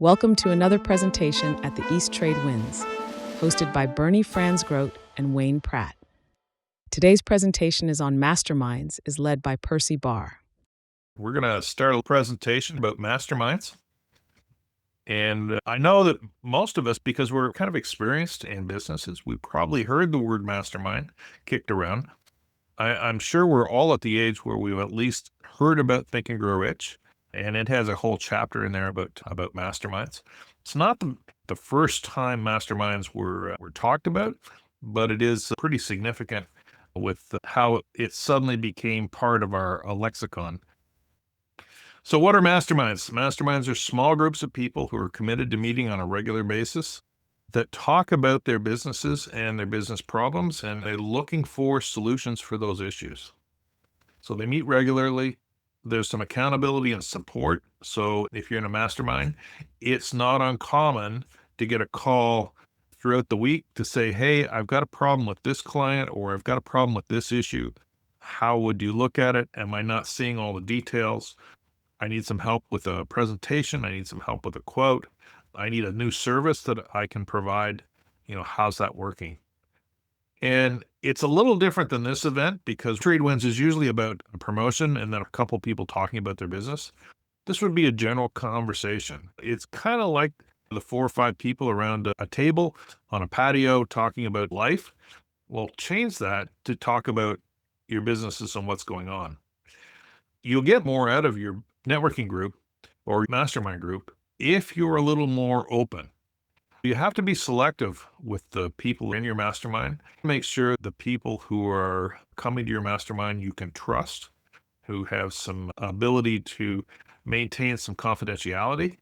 Welcome to another presentation at the East Trade Winds, hosted by Bernie Franzgrote and Wayne Pratt. Today's presentation is on masterminds, is led by Percy Barr. We're going to start a presentation about masterminds. And I know that most of us, because we're kind of experienced in businesses, we've probably heard the word mastermind kicked around. I'm sure we're all at the age where we've at least heard about Think and Grow Rich, and it has a whole chapter in there about masterminds. It's not the first time masterminds were talked about, but it is pretty significant with how it suddenly became part of our lexicon. So what are masterminds? Masterminds are small groups of people who are committed to meeting on a regular basis that talk about their businesses and their business problems, and they're looking for solutions for those issues. So they meet regularly. There's some accountability and support. So if you're in a mastermind, it's not uncommon to get a call throughout the week to say, hey, I've got a problem with this client, or I've got a problem with this issue. How would you look at it? Am I not seeing all the details? I need some help with a presentation. I need some help with a quote. I need a new service that I can provide. How's that working? And it's a little different than this event because Trade Winds is usually about a promotion and then a couple people talking about their business. This would be a general conversation. It's kind of like the 4 or 5 people around a table on a patio talking about life. Well, change that to talk about your businesses and what's going on. You'll get more out of your networking group or mastermind group if you're a little more open. You have to be selective with the people in your mastermind. Make sure the people who are coming to your mastermind you can trust, who have some ability to maintain some confidentiality,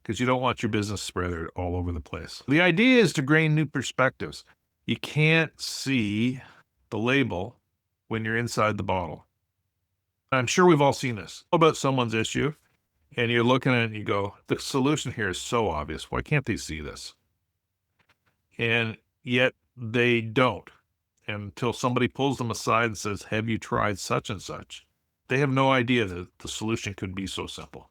because you don't want your business spread all over the place. The idea is to gain new perspectives. You can't see the label when you're inside the bottle. I'm sure we've all seen this about someone's issue, and you're looking at it and you go, the solution here is so obvious. Why can't they see this? And yet they don't until somebody pulls them aside and says, have you tried such and such? They have no idea that the solution could be so simple.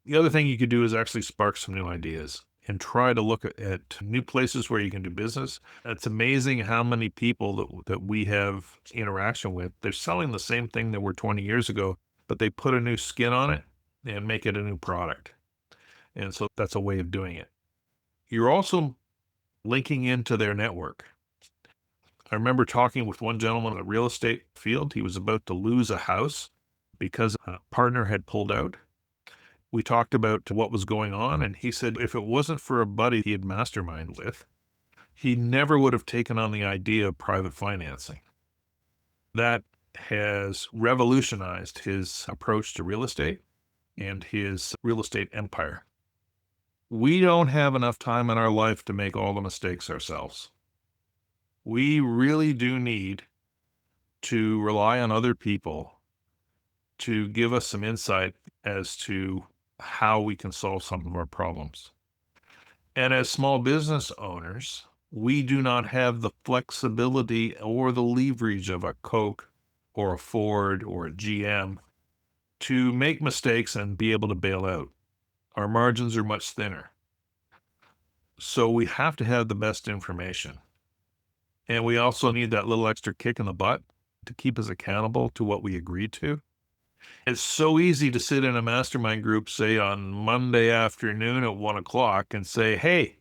The other thing you could do is actually spark some new ideas and try to look at new places where you can do business. It's amazing how many people that we have interaction with, they're selling the same thing that were 20 years ago, but they put a new skin on it and make it a new product. And so that's a way of doing it. You're also linking into their network. I remember talking with one gentleman in the real estate field. He was about to lose a house because a partner had pulled out. We talked about what was going on, and he said if it wasn't for a buddy he had mastermind with, he never would have taken on the idea of private financing. That has revolutionized his approach to real estate and his real estate empire. We don't have enough time in our life to make all the mistakes ourselves. We really do need to rely on other people to give us some insight as to how we can solve some of our problems. And as small business owners, we do not have the flexibility or the leverage of a Coke or a Ford or a GM to make mistakes and be able to bail out. Our margins are much thinner. So we have to have the best information. And we also need that little extra kick in the butt to keep us accountable to what we agreed to. It's so easy to sit in a mastermind group, say on Monday afternoon at 1:00 and say, hey,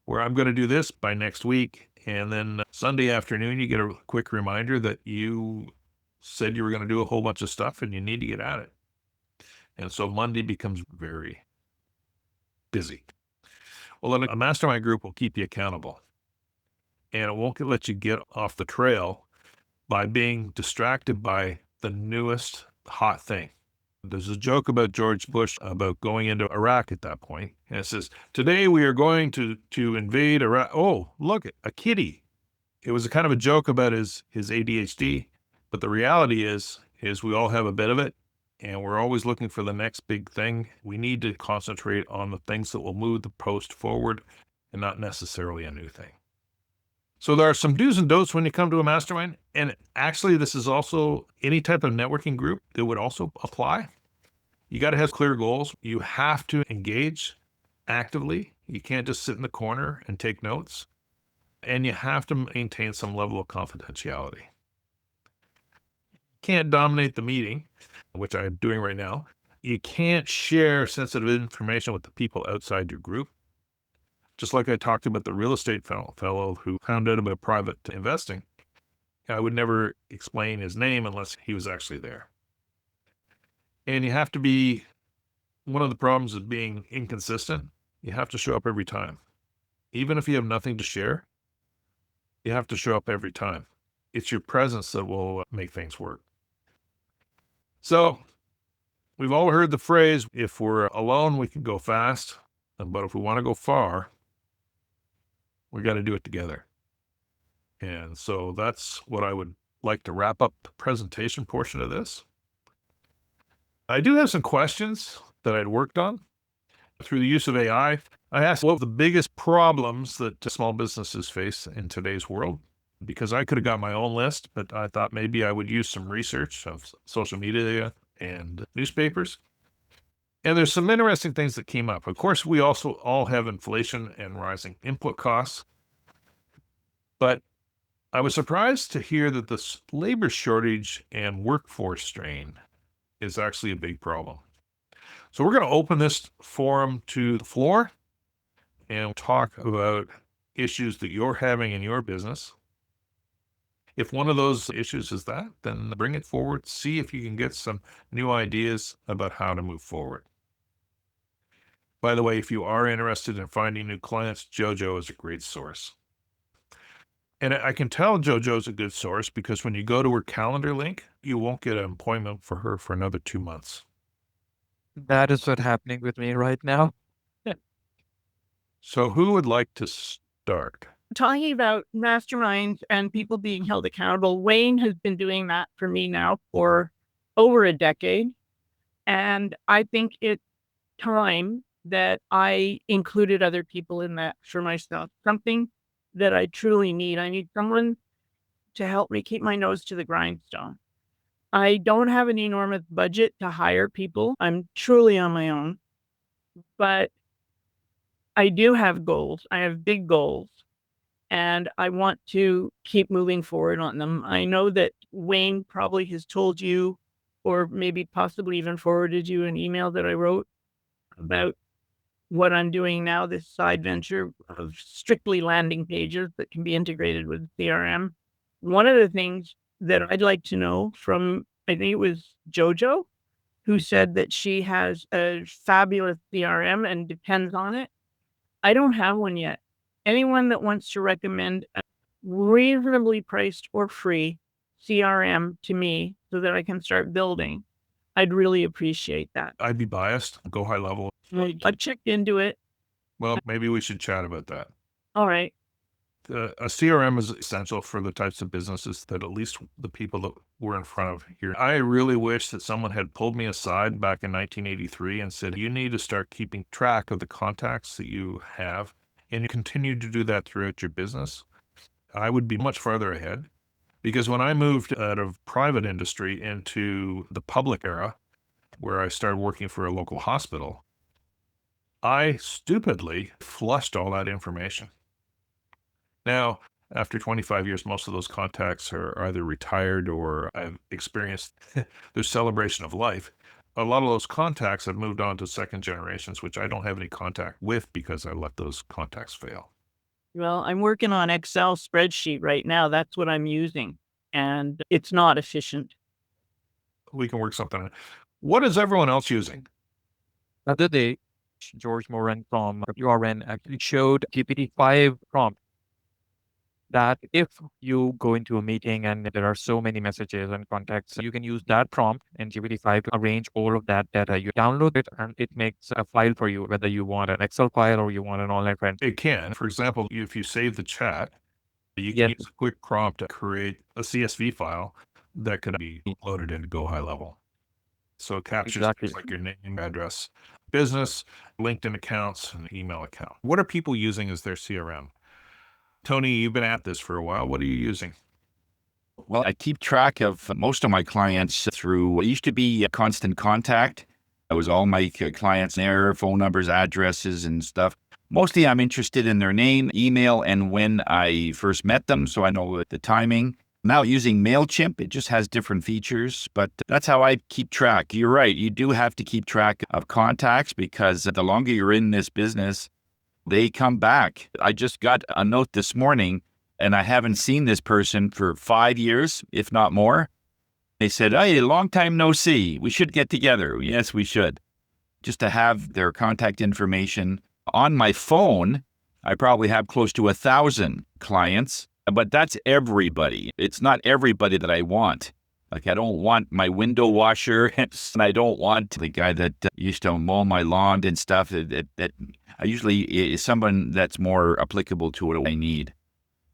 I'm going to do this by next week. And then Sunday afternoon, you get a quick reminder that you said you were going to do a whole bunch of stuff and you need to get at it. And so Monday becomes very busy. Well, a mastermind group will keep you accountable. And it won't let you get off the trail by being distracted by the newest hot thing. There's a joke about George Bush about going into Iraq at that point. And it says, today we are going to invade Iraq. Oh, look, a kitty. It was a kind of a joke about his ADHD. But the reality is we all have a bit of it. And we're always looking for the next big thing. We need to concentrate on the things that will move the post forward and not necessarily a new thing. So there are some do's and don'ts when you come to a mastermind. And actually, this is also any type of networking group that would also apply. You got to have clear goals. You have to engage actively. You can't just sit in the corner and take notes. And you have to maintain some level of confidentiality. Can't dominate the meeting, which I'm doing right now. You can't share sensitive information with the people outside your group. Just like I talked about the real estate fellow who found out about private investing, I would never explain his name unless he was actually there. And you have to be, one of the problems of being inconsistent, you have to show up every time. Even if you have nothing to share, you have to show up every time. It's your presence that will make things work. So we've all heard the phrase, if we're alone, we can go fast. But if we want to go far, we got to do it together. And so that's what I would like to wrap up the presentation portion of this. I do have some questions that I'd worked on through the use of AI. I asked what the biggest problems that small businesses face in today's world, because I could have got my own list, but I thought maybe I would use some research of social media and newspapers. And there's some interesting things that came up. Of course, we also all have inflation and rising input costs, but I was surprised to hear that this labor shortage and workforce strain is actually a big problem. So we're going to open this forum to the floor and talk about issues that you're having in your business. If one of those issues is that, then bring it forward. See if you can get some new ideas about how to move forward. By the way, if you are interested in finding new clients, JoJo is a great source. And I can tell JoJo's a good source because when you go to her calendar link, you won't get an appointment for her for another 2 months. That is what's happening with me right now. So who would like to start? Talking about masterminds and people being held accountable, Wayne has been doing that for me now for over a decade. And I think it's time that I included other people in that for myself, something that I truly need. I need someone to help me keep my nose to the grindstone. I don't have an enormous budget to hire people. I'm truly on my own, but I do have goals. I have big goals. And I want to keep moving forward on them. I know that Wayne probably has told you, or maybe possibly even forwarded you an email that I wrote about what I'm doing now, this side venture of strictly landing pages that can be integrated with CRM. One of the things that I'd like to know from, I think it was JoJo, who said that she has a fabulous CRM and depends on it. I don't have one yet. Anyone that wants to recommend a reasonably priced or free CRM to me so that I can start building, I'd really appreciate that. I'd be biased, go high level. I checked into it. Well, maybe we should chat about that. All right. A CRM is essential for the types of businesses that at least the people that we're in front of here. I really wish that someone had pulled me aside back in 1983 and said, you need to start keeping track of the contacts that you have and you continue to do that throughout your business. I would be much farther ahead because when I moved out of private industry into the public era, where I started working for a local hospital, I stupidly flushed all that information. Now, after 25 years, most of those contacts are either retired or I've experienced their celebration of life. A lot of those contacts have moved on to second generations, which I don't have any contact with because I let those contacts fail. Well, I'm working on Excel spreadsheet right now. That's what I'm using. And it's not efficient. We can work something out. What is everyone else using? The other day, George Moran from URN actually showed GPT-5 prompt that if you go into a meeting and there are so many messages and contacts, you can use that prompt in GPT-5 to arrange all of that data. You download it and it makes a file for you, whether you want an Excel file or you want an online friend. It can. For example, if you save the chat, you can use a quick prompt to create a CSV file that could be loaded into Go High Level. So it captures things like your name, address, business, LinkedIn accounts, and email account. What are people using as their CRM? Tony, you've been at this for a while. What are you using? Well, I keep track of most of my clients through what used to be Constant Contact. It was all my clients there, phone numbers, addresses, and stuff. Mostly I'm interested in their name, email, and when I first met them, so I know the timing. Now using MailChimp, it just has different features, but that's how I keep track. You're right. You do have to keep track of contacts because the longer you're in this business, they come back. I just got a note this morning and I haven't seen this person for 5 years, if not more. They said, "Hey, long time no see. We should get together." Yes, we should. Just to have their contact information on my phone, I probably have close to 1,000 clients. But that's everybody. It's not everybody that I want. Like, I don't want my window washer, and I don't want the guy that used to mow my lawn and stuff. That I usually is someone that's more applicable to what I need.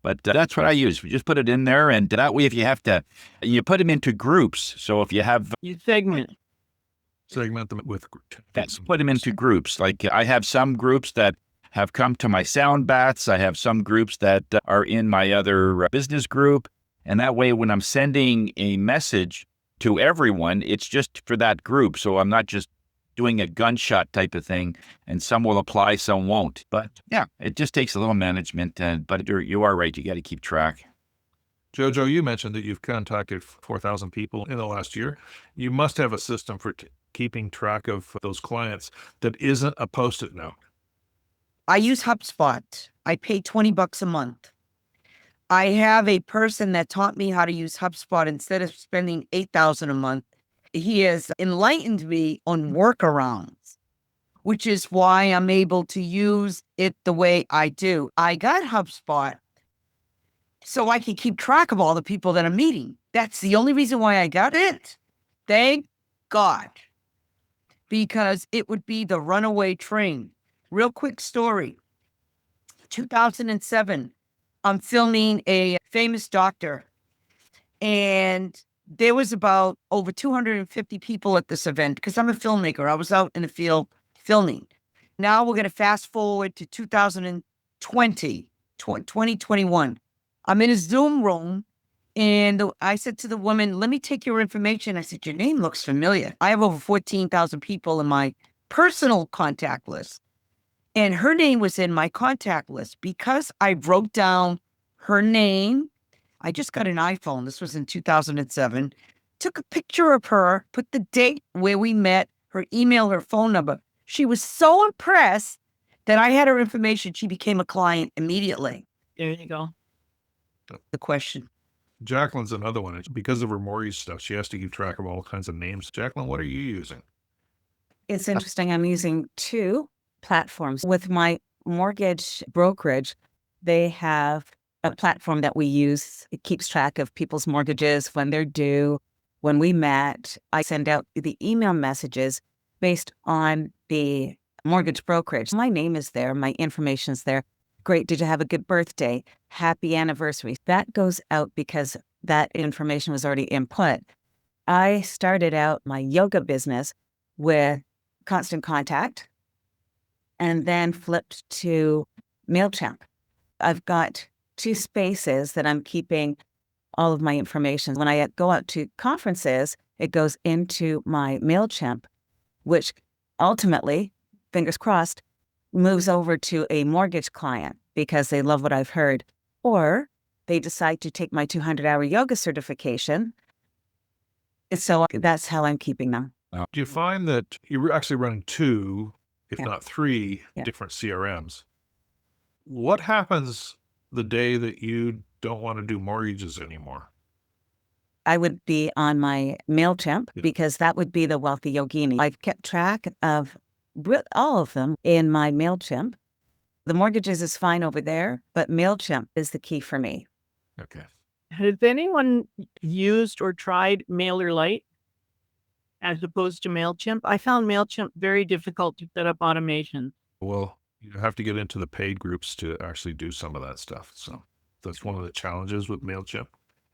But that's what I use. We just put it in there, and that way, if you have to, you put them into groups. So if you have, You segment. Segment them with that's put them into groups. Like, I have some groups that have come to my sound baths. I have some groups that are in my other business group. And that way, when I'm sending a message to everyone, it's just for that group. So I'm not just doing a gunshot type of thing, and some will apply, some won't. But yeah, it just takes a little management. But you are right. You got to keep track. Jojo, you mentioned that you've contacted 4,000 people in the last year. You must have a system for keeping track of those clients that isn't a Post-it note. I use HubSpot. I pay $20 a month. I have a person that taught me how to use HubSpot instead of spending $8,000 a month. He has enlightened me on workarounds, which is why I'm able to use it the way I do. I got HubSpot so I can keep track of all the people that I'm meeting. That's the only reason why I got it. Thank God. Because it would be the runaway train. Real quick story. 2007, I'm filming a famous doctor, and there was about over 250 people at this event because I'm a filmmaker. I was out in the field filming. Now we're going to fast forward to 2021. I'm in a Zoom room, and I said to the woman, "Let me take your information." I said, "Your name looks familiar." I have over 14,000 people in my personal contact list. And her name was in my contact list because I wrote down her name. I just got an iPhone. This was in 2007. Took a picture of her, put the date where we met, her email, her phone number. She was so impressed that I had her information. She became a client immediately. There you go. The question. Jacqueline's another one. Because of her mortgage stuff, she has to keep track of all kinds of names. Jacqueline, what are you using? It's interesting. I'm using 2 platforms. With my mortgage brokerage, they have a platform that we use. It keeps track of people's mortgages, when they're due, when we met. I send out the email messages based on the mortgage brokerage. My name is there. My information's there. Great. Did you have a good birthday? Happy anniversary. That goes out because that information was already input. I started out my yoga business with Constant Contact, and then flipped to MailChimp. I've got 2 spaces that I'm keeping all of my information. When I go out to conferences, it goes into my MailChimp, which ultimately, fingers crossed, moves over to a mortgage client because they love what I've heard. Or they decide to take my 200-hour yoga certification. So that's how I'm keeping them. Do you find that you're actually running 2, if Yeah. not 3, Yeah. different CRMs? What happens the day that you don't want to do mortgages anymore? I would be on my MailChimp because that would be the Wealthy Yogini. I've kept track of all of them in my MailChimp. The mortgages is fine over there, but MailChimp is the key for me. Okay. Has anyone used or tried MailerLite as opposed to MailChimp? I found MailChimp very difficult to set up automation. Well, you have to get into the paid groups to actually do some of that stuff. So that's one of the challenges with MailChimp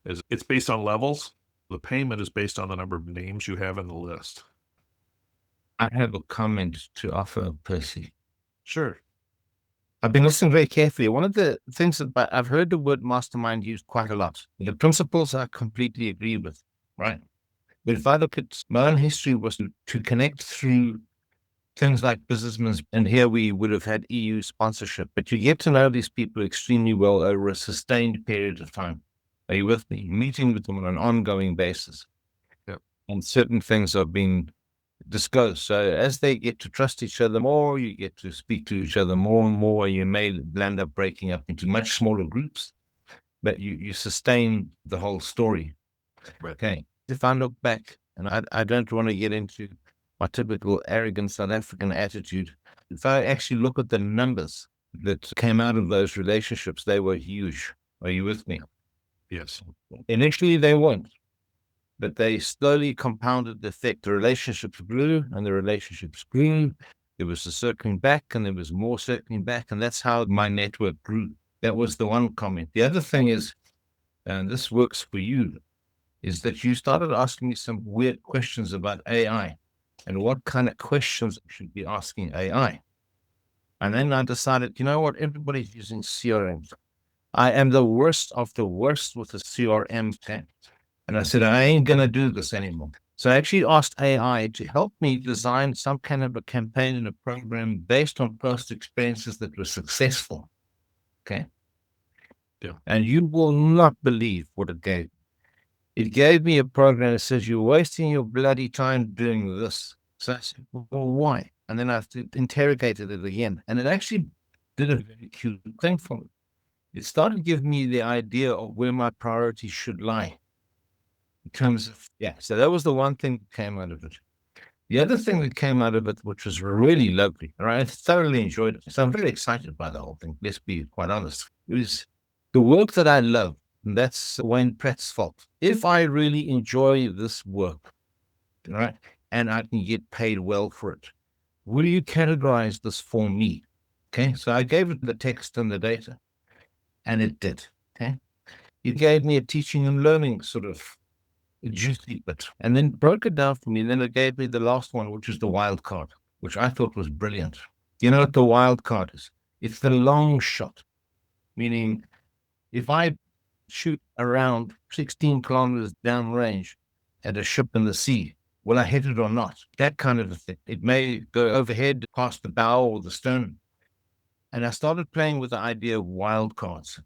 is it's based on levels. The payment is based on the number of names you have in the list. I have a comment to offer, Percy. Sure. I've been listening very carefully. One of the things that I've heard the word mastermind used quite a lot. The principles I completely agree with, right? But if I look at my own history, was to connect through things like businessmen, and here we would have had EU sponsorship, but you get to know these people extremely well over a sustained period of time. Are you with me? Meeting with them on an ongoing basis. Yep. And certain things are being disclosed. So as they get to trust each other more, you get to speak to each other more and more, you may land up breaking up into much smaller groups, but you sustain the whole story. Right. Okay. If I look back, and I don't want to get into my typical arrogant South African attitude, if I actually look at the numbers that came out of those relationships, they were huge. Are you with me? Yes. Initially, they weren't, but they slowly compounded the effect. The relationships grew and the relationships grew. There was a circling back and there was more circling back. And that's how my network grew. That was the one comment. The other thing is, and this works for you, is that you started asking me some weird questions about AI and what kind of questions I should be asking AI. And then I decided, you know what? Everybody's using CRMs. I am the worst of the worst with the CRM thing. And I said, I ain't going to do this anymore. So I actually asked AI to help me design some kind of a campaign and a program based on past experiences that were successful. Okay. Yeah. And you will not believe what it gave. It gave me a program that says, you're wasting your bloody time doing this. So I said, well, why? And then I interrogated it again. And it actually did a very cute thing for me. It started giving me the idea of where my priorities should lie. In terms of, so that was the one thing that came out of it. The other thing that came out of it, which was really lovely, right? I thoroughly enjoyed it. So I'm very excited by the whole thing. Let's be quite honest. It was the work that I love, and that's Wayne Pratt's fault. If I really enjoy this work, right, and I can get paid well for it, will you categorize this for me? Okay, so I gave it the text and the data, and it did. Okay, it gave me a teaching and learning sort of juicy bit, and then broke it down for me. And then it gave me the last one, which is the wild card, which I thought was brilliant. You know what the wild card is? It's the long shot, meaning if I shoot around 16 kilometers downrange at a ship in the sea, will I hit it or not? That kind of a thing. It may go overhead past the bow or the stern. And I started playing with the idea of wild cards.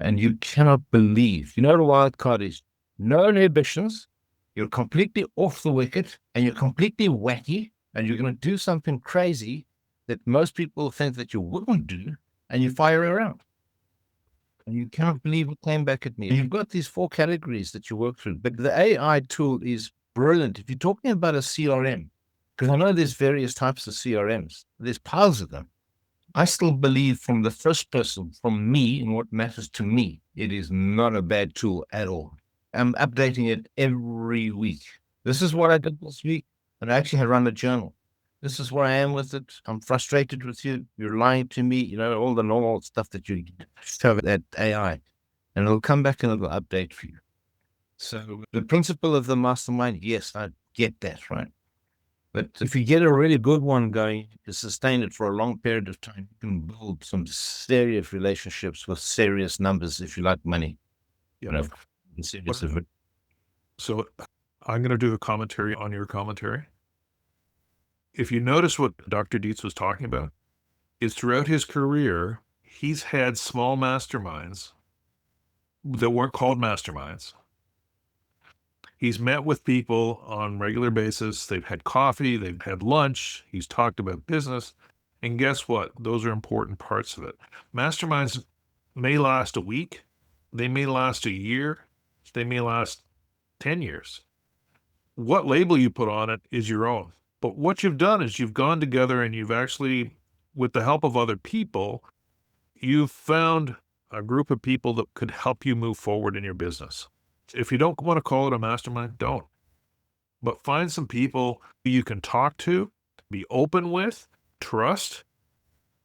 And you cannot believe, you know what a wild card is? No inhibitions, you're completely off the wicket, and you're completely wacky, and you're going to do something crazy that most people think that you wouldn't do, and you fire around. And you cannot believe what came back at me. And you've got these 4 categories that you work through, but the AI tool is brilliant. If you're talking about a CRM, because I know there's various types of CRMs, there's piles of them. I still believe from the first person, from me and what matters to me, it is not a bad tool at all. I'm updating it every week. This is what I did this week, and I actually had run a journal. This is where I am with it. I'm frustrated with you. You're lying to me. You know, all the normal stuff that you shove at AI, and it'll come back and it'll update for you. So the principle of the mastermind, yes, I get that, right? But if you get a really good one going, to sustain it for a long period of time, you can build some serious relationships with serious numbers if you like money. You know, serious of it. So I'm going to do a commentary on your commentary. If you notice what Dr. Dietz was talking about, is throughout his career, he's had small masterminds that weren't called masterminds. He's met with people on a regular basis. They've had coffee, they've had lunch, he's talked about business. And guess what? Those are important parts of it. Masterminds may last a week, they may last a year, they may last 10 years. What label you put on it is your own. But what you've done is you've gone together and you've actually, with the help of other people, you've found a group of people that could help you move forward in your business. If you don't want to call it a mastermind, don't. But find some people who you can talk to, be open with, trust,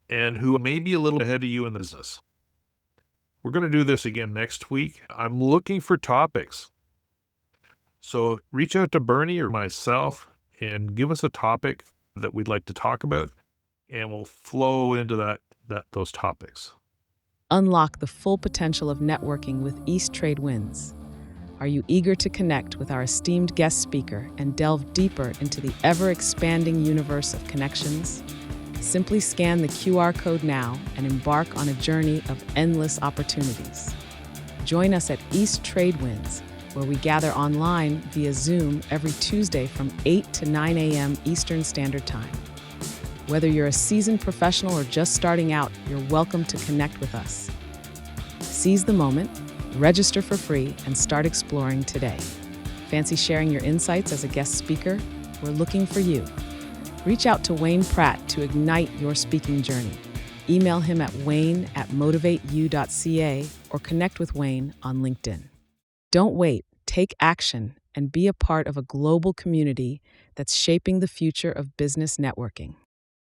and who may be a little ahead of you in the business. We're going to do this again next week. I'm looking for topics. So reach out to Bernie or myself and give us a topic that we'd like to talk about, and we'll flow into those topics. Unlock the full potential of networking with East Trade Winds. Are you eager to connect with our esteemed guest speaker and delve deeper into the ever-expanding universe of connections? Simply scan the QR code now and embark on a journey of endless opportunities. Join us at East Trade Winds, where we gather online via Zoom every Tuesday from 8 to 9 a.m. Eastern Standard Time. Whether you're a seasoned professional or just starting out, you're welcome to connect with us. Seize the moment, register for free, and start exploring today. Fancy sharing your insights as a guest speaker? We're looking for you. Reach out to Wayne Pratt to ignite your speaking journey. Email him at wayne@motivateyou.ca or connect with Wayne on LinkedIn. Don't wait, take action, and be a part of a global community that's shaping the future of business networking.